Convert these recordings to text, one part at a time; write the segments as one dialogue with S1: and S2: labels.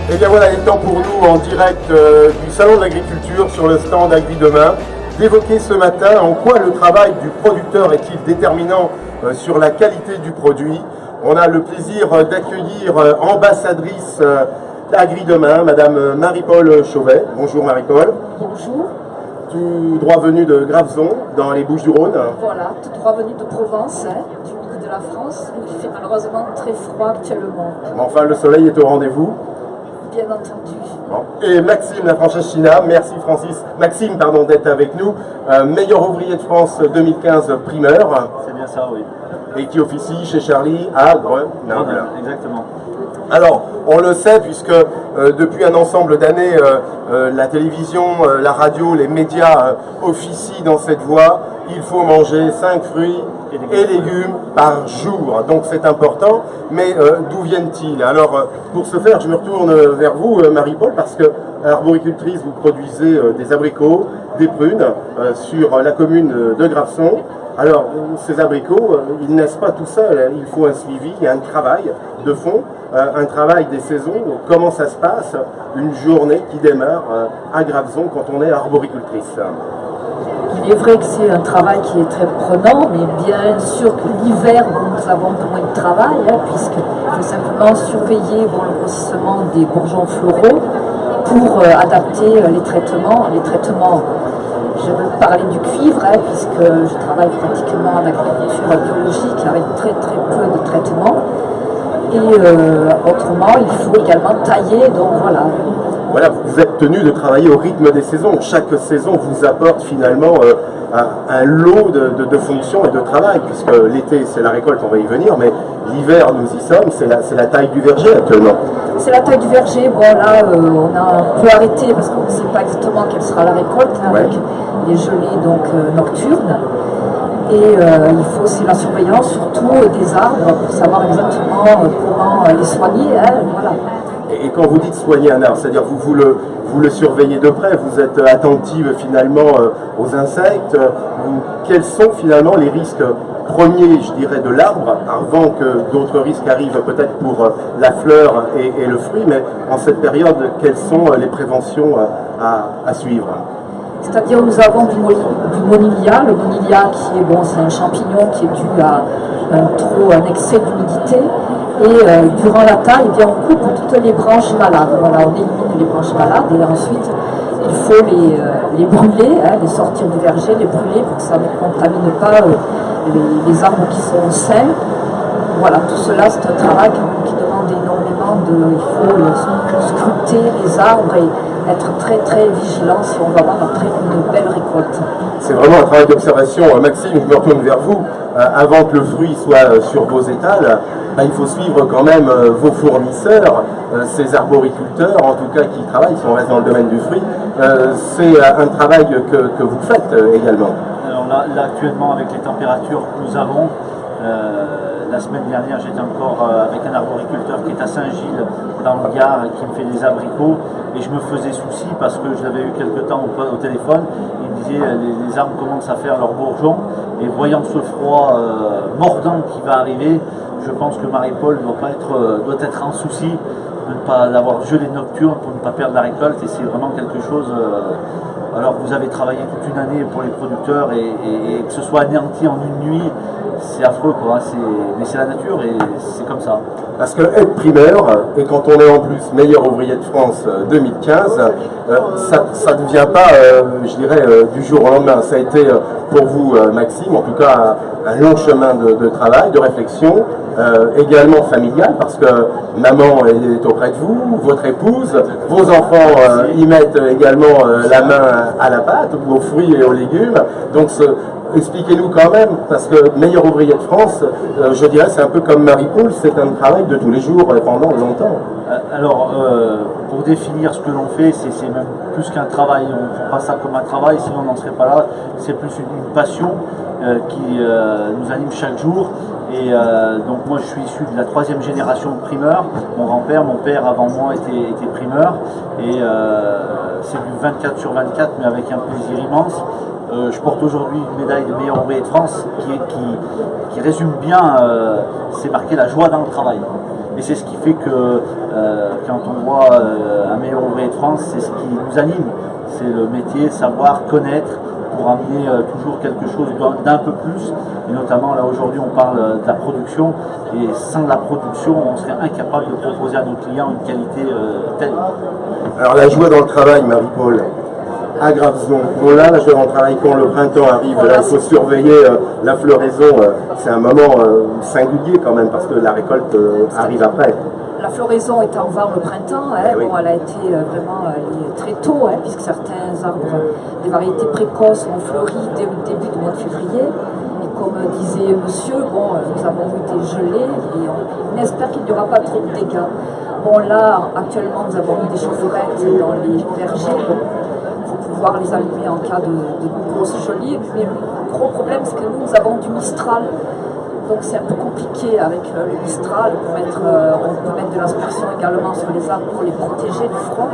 S1: Et bien voilà, il est temps pour nous, en direct du Salon de l'Agriculture, sur le stand Agri Demain, d'évoquer ce matin en quoi le travail du producteur est-il déterminant sur la qualité du produit. On a le plaisir d'accueillir ambassadrice Agri Demain, Madame Marie-Paul Chauvet. Bonjour Marie-Paul.
S2: Bonjour.
S1: Tout droit venu de Graveson, dans les Bouches-du-Rhône.
S2: Voilà, tout droit venu de Provence, du midi de la France, où il fait malheureusement très froid actuellement.
S1: Enfin, le soleil est au rendez-vous.
S2: Bien entendu.
S1: Bon. Et Maxime La Francescina, merci Maxime, d'être avec nous, meilleur ouvrier de France 2015 primeur.
S3: C'est bien ça, oui.
S1: Et qui officie chez Charlie à Grenoble.
S3: Exactement.
S1: Alors, on le sait puisque depuis un ensemble d'années, la télévision, la radio, les médias officient dans cette voie. Il faut manger 5 fruits et légumes par jour. Donc c'est important. Mais d'où viennent-ils? Alors, pour ce faire, je me retourne vers vous, Marie-Paul, parce que arboricultrice, vous produisez des abricots, des prunes sur la commune de Graveson. Alors, ces abricots, ils ne naissent pas tout seuls, il faut un suivi, il y a un travail de fond, un travail des saisons. Donc, comment ça se passe, une journée qui démarre à Graveson quand on est arboricultrice?
S2: Il est vrai que c'est un travail qui est très prenant, mais bien sûr que l'hiver, nous avons moins de travail, puisqu'il faut simplement surveiller le grossissement des bourgeons floraux pour adapter les traitements. Je veux parler du cuivre, puisque je travaille pratiquement en agriculture biologique avec très peu de traitements. Et autrement, il faut également tailler, donc voilà.
S1: Voilà, vous êtes tenu de travailler au rythme des saisons. Chaque saison vous apporte finalement un lot de fonctions et de travail, puisque l'été c'est la récolte, on va y venir, mais l'hiver nous y sommes, c'est la taille du verger actuellement.
S2: C'est la taille du verger. Bon là, on a un peu arrêté parce qu'on ne sait pas exactement quelle sera la récolte, avec les gelées nocturnes. Et il faut aussi la surveillance surtout des arbres pour savoir exactement comment les soigner. Voilà.
S1: Et quand vous dites soigner un arbre, c'est-à-dire vous le surveillez de près, vous êtes attentive finalement aux insectes. Quels sont finalement les risques premiers, je dirais, de l'arbre, avant que d'autres risques arrivent peut-être pour la fleur et le fruit, mais en cette période, quelles sont les préventions à suivre?
S2: C'est-à-dire nous avons du monilia. Le monilia c'est un champignon qui est dû à un excès d'humidité. Et durant la taille, on coupe toutes les branches malades. Voilà, on élimine les branches malades et ensuite il faut les brûler, les sortir du verger, les brûler pour que ça ne contamine pas les arbres qui sont sains. Voilà, tout cela c'est un travail qui demande énormément il faut scruter les arbres et être très vigilant si on va avoir une belle récolte.
S1: C'est vraiment un travail d'observation. Maxime, je me retourne vers vous. Avant que le fruit soit sur vos étals, il faut suivre quand même vos fournisseurs, ces arboriculteurs en tout cas qui travaillent, si on reste dans le domaine du fruit. C'est un travail que vous faites également.
S3: Alors là actuellement avec les températures que nous avons, la semaine dernière j'étais encore avec un arboriculteur qui est à Saint-Gilles dans le Gard qui me fait des abricots et je me faisais souci parce que je l'avais eu quelque temps au téléphone. Il me disait les arbres commencent à faire leurs bourgeons et voyant ce froid mordant qui va arriver, je pense que Marie-Paul doit être en souci de ne pas avoir gelé nocturne pour ne pas perdre la récolte et c'est vraiment quelque chose. Alors que vous avez travaillé toute une année pour les producteurs et que ce soit anéanti en une nuit, c'est affreux quoi, mais c'est la nature et c'est comme ça.
S1: Parce que être primeur, et quand on est en plus meilleur ouvrier de France 2015, ça ne vient pas, je dirais, du jour au lendemain. Ça a été pour vous, Maxime, en tout cas, un long chemin de travail, de réflexion, également familial, parce que maman est auprès de vous, votre épouse, vos enfants y mettent également la main à la pâte, aux fruits et aux légumes. Donc expliquez-nous quand même, parce que meilleur ouvrier de France, je dirais, c'est un peu comme Marie-Paul, c'est un travail de tous les jours pendant longtemps.
S3: Alors, pour définir ce que l'on fait, c'est même plus qu'un travail, on ne prend pas ça comme un travail, sinon on n'en serait pas là, c'est plus une passion qui nous anime chaque jour. Et donc moi je suis issu de la 3e génération de primeurs, mon père avant moi était primeur, et c'est du 24 sur 24 mais avec un plaisir immense. Je porte aujourd'hui une médaille de meilleur ouvrier de France qui résume bien, c'est marqué la joie dans le travail. Et c'est ce qui fait que quand on voit un meilleur ouvrier de France, c'est ce qui nous anime. C'est le métier, savoir, connaître, pour amener toujours quelque chose d'un peu plus. Et notamment, là aujourd'hui, on parle de la production. Et sans la production, on serait incapable de proposer à nos clients une qualité telle.
S1: Alors la joie dans le travail, Marie-Paul, à Graveson, bon là, la joie dans le travail, quand le printemps arrive, là, il faut surveiller la floraison. C'est un moment singulier quand même, parce que la récolte arrive après.
S2: La floraison est en vent le printemps, hein.
S1: Oui.
S2: Bon, elle a été vraiment très tôt, hein, puisque certains arbres, des variétés précoces, ont fleuri dès le début du mois de février. Et comme disait monsieur, bon, nous avons eu des gelées et on espère qu'il n'y aura pas trop de dégâts. Bon, là, actuellement, nous avons mis des chaufferettes dans les vergers pour pouvoir les allumer en cas de grosses gelées. Mais le gros problème, c'est que nous avons du Mistral. Donc c'est un peu compliqué avec le Mistral, on peut mettre de l'aspersion également sur les arbres pour les protéger du froid.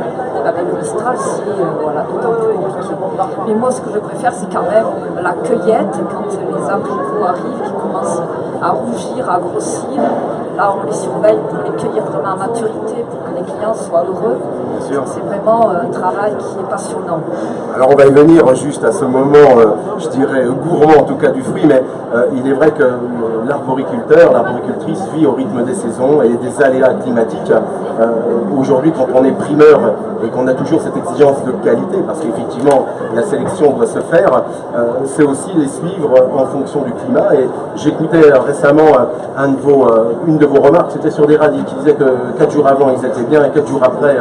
S2: Avec le Mistral, c'est d'autant plus compliqué. Mais moi, ce que je préfère, c'est quand même la cueillette, quand les abricots arrivent, qui commencent à rougir, à grossir. Là, on les surveille pour les cueillir vraiment à maturité, pour que les clients soient heureux. C'est vraiment un travail qui est passionnant. Alors
S1: on va y venir juste à ce moment, je dirais gourmand en tout cas du fruit, mais il est vrai que l'arboriculteur, l'arboricultrice vit au rythme des saisons et des aléas climatiques. Aujourd'hui, quand on est primeur et qu'on a toujours cette exigence de qualité, parce qu'effectivement la sélection doit se faire, c'est aussi les suivre en fonction du climat. Et j'écoutais récemment une de vos remarques, c'était sur des radis qui disaient que 4 jours avant ils étaient bien et 4 jours après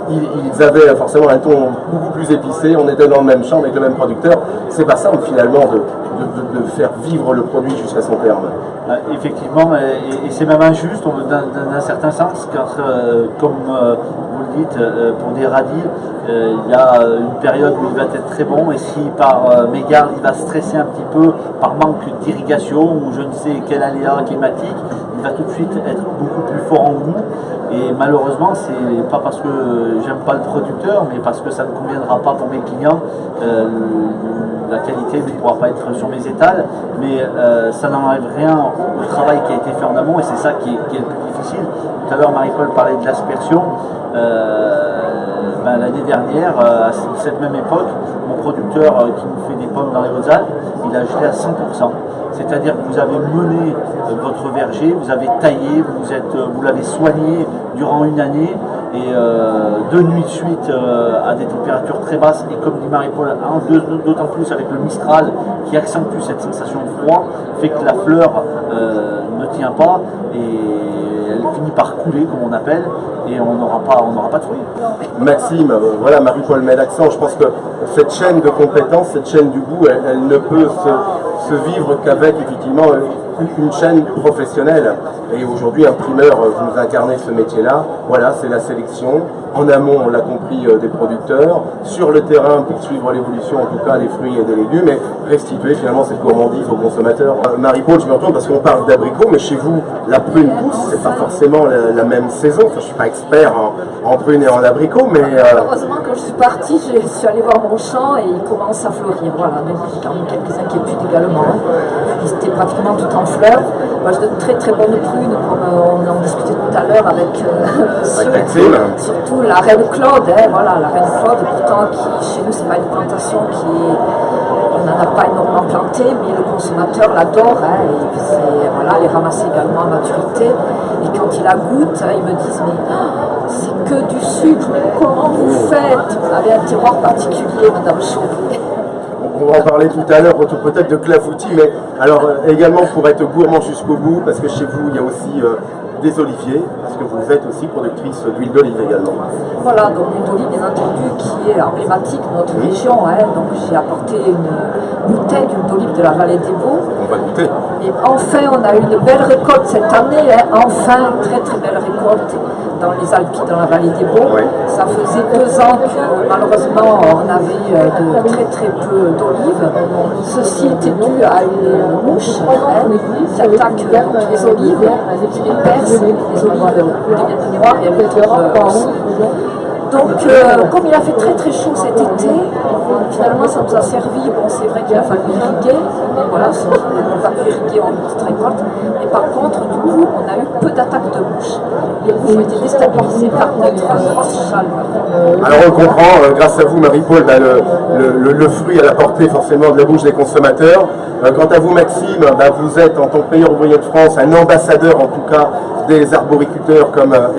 S1: ils avaient forcément un ton beaucoup plus épicé, on était dans le même champ avec le même producteur. C'est pas simple finalement de faire vivre le produit jusqu'à son terme.
S3: Effectivement, et c'est même injuste d'un certain sens, car comme vous le dites, pour des radis, il y a une période où il va être très bon, et si par mégarde il va stresser un petit peu par manque d'irrigation ou je ne sais quel aléa climatique, il va tout de suite être beaucoup plus fort en goût. Et malheureusement, c'est pas parce que j'aime pas le producteur, mais parce que ça ne conviendra pas pour mes clients. La qualité ne pourra pas être sur mes étals, mais ça n'enlève rien au travail qui a été fait en amont, et c'est ça qui est le plus difficile. Tout à l'heure, Marie-Paul parlait de l'aspersion. L'année dernière, à cette même époque, mon producteur qui nous fait des pommes dans les Hautes-Alpes, il a gelé à 100%. C'est-à-dire que vous avez mené votre verger, vous avez taillé, vous l'avez soigné durant une année, et 2 nuits de suite à des températures très basses, et comme dit Marie-Paul, d'autant plus avec le Mistral qui accentue cette sensation de froid, fait que la fleur ne tient pas et elle finit par couler, comme on appelle, et on n'aura pas de fruits.
S1: Maxime, voilà, Marie-Paul met l'accent. Je pense que cette chaîne de compétences, cette chaîne du goût, elle ne peut se vivre qu'avec effectivement une chaîne professionnelle. Et aujourd'hui, un primeur, vous incarnez ce métier-là. Voilà, c'est la sélection. En amont, on l'a compris, des producteurs. Sur le terrain, pour suivre l'évolution, en tout cas, des fruits et des légumes, et restituer finalement cette gourmandise aux consommateurs. Marie-Paul, je me retourne parce qu'on parle d'abricots, mais chez vous, la prune pousse, c'est pas forcément la même saison. Enfin, je suis pas expert en prune et en abricots, mais...
S2: Heureusement, quand je suis partie, je suis allée voir mon champ et il commence à fleurir. Voilà, donc j'ai quand même quelques inquiétudes également. C'était pratiquement tout en fleurs. Moi, j'ai de très très bonnes prunes, comme on en discutait tout à l'heure avec monsieur. Surtout la Reine Claude, hein, voilà, la Reine Claude, pourtant chez nous c'est pas une plantation on n'en a pas énormément planté, mais le consommateur l'adore, hein, et voilà, elle est ramassée également à maturité, et quand il la goûte, ils me disent mais c'est que du sucre, mais comment vous faites? Vous avez un terroir particulier, Madame Chauvet.
S1: On va en parler tout à l'heure, peut-être de clafoutis, mais alors également pour être gourmand jusqu'au bout, parce que chez vous il y a aussi des oliviers, parce que vous êtes aussi productrice d'huile d'olive également.
S2: Voilà, donc l'huile d'olive bien entendu qui est emblématique de notre région, hein, donc j'ai apporté une bouteille d'huile d'olive de la vallée des Baux.
S1: On va goûter.
S2: Et enfin on a eu une belle récolte cette année, hein, enfin très très belle récolte dans les Alpes, dans la vallée des Baux. Oui. Ça faisait 2 ans que malheureusement on avait de très très peu d'olives. Ceci était dû à une mouche qui attaque les olives, qui les perce, les olives deviennent noires et elles aussi. Donc, comme il a fait très très chaud cet été, finalement ça nous a servi. Bon, c'est vrai qu'il a fallu irriguer, voilà, ça nous a irrigués en petite récolte. Mais par contre, du coup, on a eu peu d'attaques de mouches. Les mouches ont été déstabilisées par notre chaleur.
S1: Alors on comprend, grâce à vous Marie-Paul, le fruit à la portée forcément de la bouche des consommateurs. Quant à vous Maxime, vous êtes en tant que meilleur ouvrier de France un ambassadeur en tout cas des arboriculteurs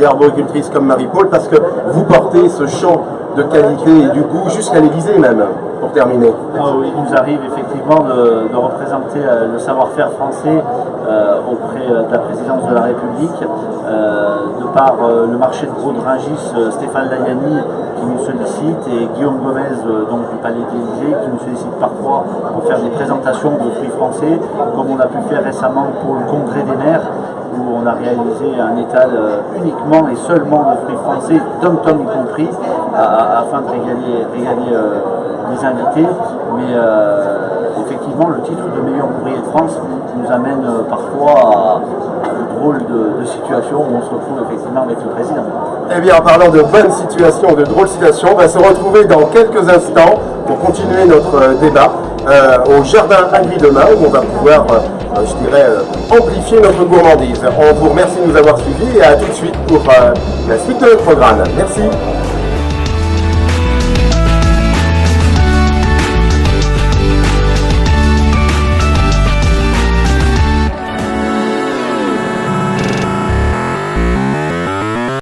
S1: et arboricultrices comme Marie-Paul, parce que vous portez ce champ de qualité et du goût jusqu'à l'Élysée même, pour terminer.
S3: Oui, il nous arrive effectivement de représenter le savoir-faire français auprès de la présidence de la République, de par le marché de gros de Rungis, Stéphane Layani qui nous sollicite et Guillaume Gomez donc du Palais de l'Élysée qui nous sollicite parfois pour faire des présentations de fruits français, comme on a pu faire récemment pour le Congrès des maires, où on a réalisé un étal uniquement et seulement de fruits français, tom-tom y compris, afin de régaler les invités. Mais effectivement, le titre de meilleur ouvrier de France nous amène parfois à de drôles de situations où on se retrouve effectivement avec le président.
S1: Eh bien, en parlant de bonnes situations, de drôles situations, on va se retrouver dans quelques instants pour continuer notre débat au Jardin Agri demain, où on va pouvoir, je dirais, amplifier notre gourmandise. On vous remercie de nous avoir suivis et à tout de suite pour la suite de notre programme. Merci.